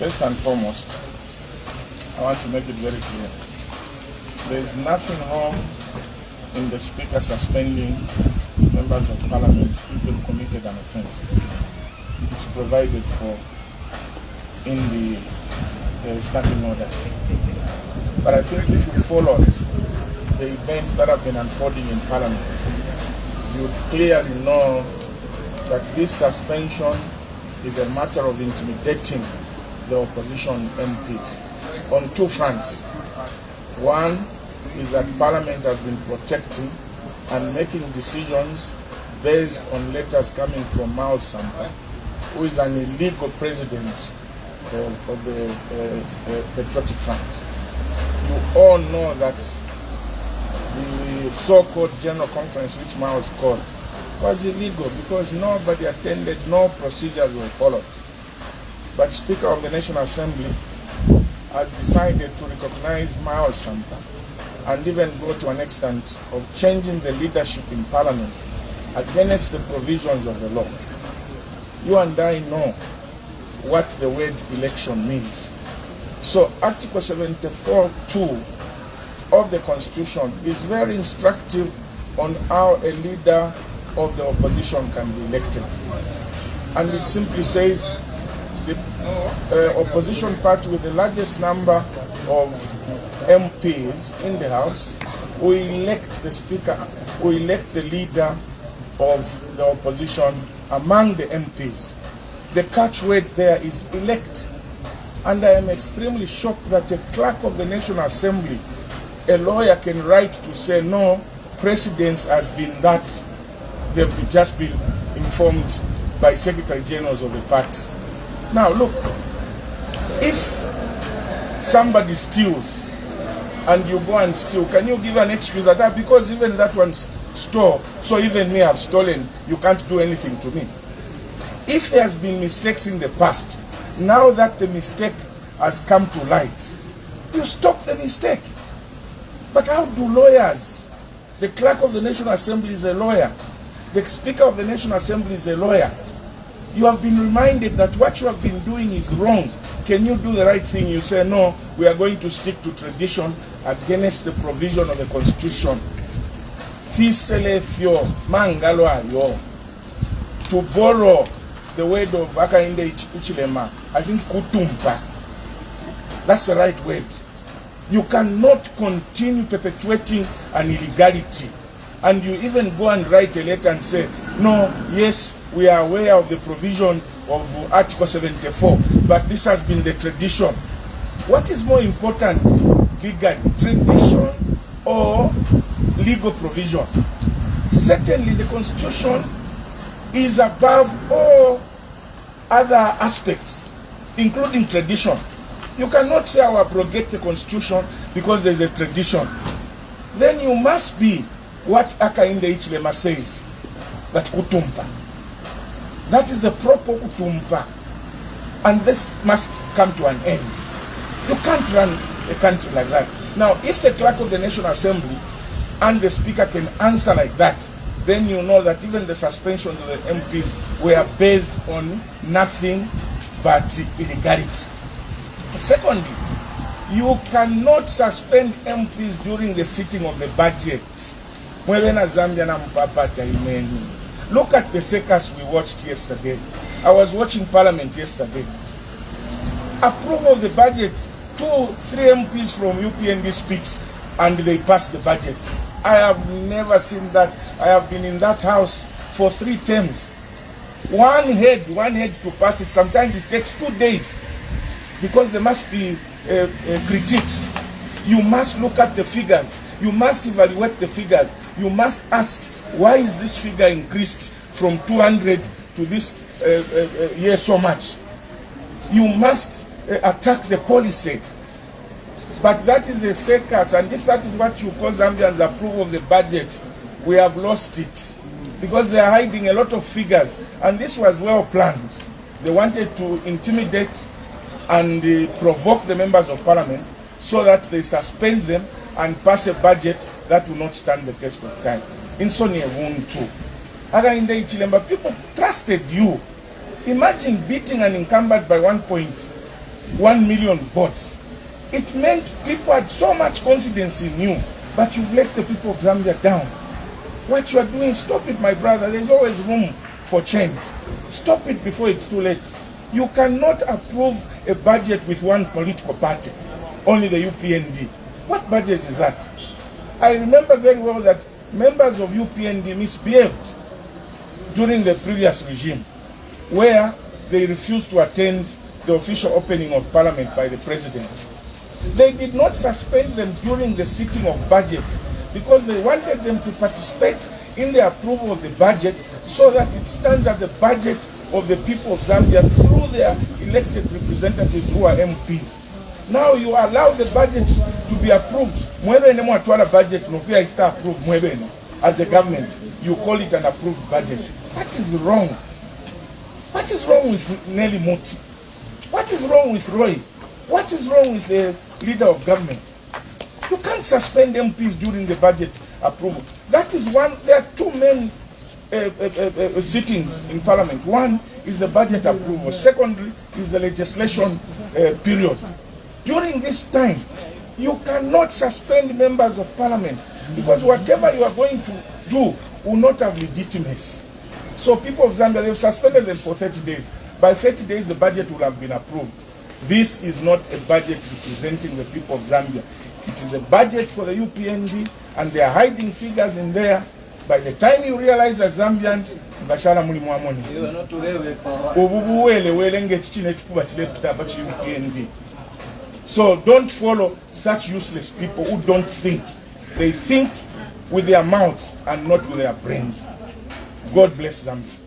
First and foremost, I want to make it very clear. There is nothing wrong in the Speaker suspending members of Parliament if they've committed an offence. It's provided for in the standing orders. But I think if you followed the events that have been unfolding in Parliament, you would clearly know that this suspension is a matter of intimidating the opposition MPs on two fronts. One is that Parliament has been protecting and making decisions based on letters coming from Mao Sampa, who is an illegal president of the Patriotic Front. You all know that the so-called General Conference, which Mao has called, was illegal because nobody attended, no procedures were followed. But Speaker of the National Assembly has decided to recognize Mao Sampa and even go to an extent of changing the leadership in Parliament against the provisions of the law. You and I know what the word election means. So Article 74(2) of the Constitution is very instructive on how a leader of the opposition can be elected. And it simply says the opposition party with the largest number of MPs in the House will elect the Speaker, will elect the leader of the opposition among the MPs. The catchword there is elect. And I am extremely shocked that a clerk of the National Assembly, a lawyer, can write to say, no, precedence has been that they've just been informed by Secretary Generals of the party. Now look, if somebody steals and you go and steal, can you give an excuse that because even that one stole, so even me I've stolen, you can't do anything to me? If there has been mistakes in the past, now that the mistake has come to light, you stop the mistake. But how do lawyers? The clerk of the National Assembly is a lawyer. The Speaker of the National Assembly is a lawyer. You have been reminded that what you have been doing is wrong. Can you do the right thing? You say, no, we are going to stick to tradition against the provision of the Constitution. To borrow the word of Akainde Ichilema, I think KUTUMPA. That's the right word. You cannot continue perpetuating an illegality. And you even go and write a letter and say, no, yes, we are aware of the provision of Article 74, but this has been the tradition. What is more important, legally, tradition or legal provision? Certainly, the Constitution is above all other aspects, including tradition. You cannot say I will abrogate the Constitution because there is a tradition. Then you must be what Akainde Ichilema says, that KUTUMPA. That is the proper KUTUMPA. And this must come to an end. You can't run a country like that. Now, if the clerk of the National Assembly and the Speaker can answer like that, then you know that even the suspension of the MPs were based on nothing but illegality. Secondly, you cannot suspend MPs during the sitting of the budget. Look at the circus we watched yesterday. I was watching Parliament yesterday. Approval of the budget, 2-3 MPs from UPND speaks and they pass the budget. I have never seen that. I have been in that house for 3 terms. One head to pass it. Sometimes it takes 2 days because there must be critiques. You must look at the figures. You must evaluate the figures. You must ask, why is this figure increased from 200 to this year so much? You must attack the policy. But that is a circus, and if that is what you call Zambians' approval of the budget, we have lost it. Because they are hiding a lot of figures, and this was well planned. They wanted to intimidate and provoke the members of Parliament so that they suspend them and pass a budget that will not stand the test of time. In Sonia Woon too. Againde Ichilemba, people trusted you. Imagine beating an incumbent by 1 point. 1 million votes. It meant people had so much confidence in you, but you've let the people of Zambia down. What you are doing, stop it, my brother. There's always room for change. Stop it before it's too late. You cannot approve a budget with one political party, only the UPND. What budget is that? I remember very well that members of UPND misbehaved during the previous regime, where they refused to attend the official opening of Parliament by the President. They did not suspend them during the sitting of budget because they wanted them to participate in the approval of the budget so that it stands as a budget of the people of Zambia through their elected representatives who are MPs. Now you allow the budget to be approved. Budget approved as a government. You call it an approved budget. What is wrong? What is wrong with Nelly Mutti? What is wrong with Roy? What is wrong with the leader of government? You can't suspend MPs during the budget approval. That is one. There are two main sittings in Parliament. One is the budget approval. Secondly is the legislation period. During this time, you cannot suspend members of Parliament because whatever you are going to do will not have legitimacy. So people of Zambia, they've suspended them for 30 days. By 30 days, the budget will have been approved. This is not a budget representing the people of Zambia. It is a budget for the UPND, and they are hiding figures in there. By the time you realize as Zambians, so don't follow such useless people who don't think. They think with their mouths and not with their brains. God bless Zambia.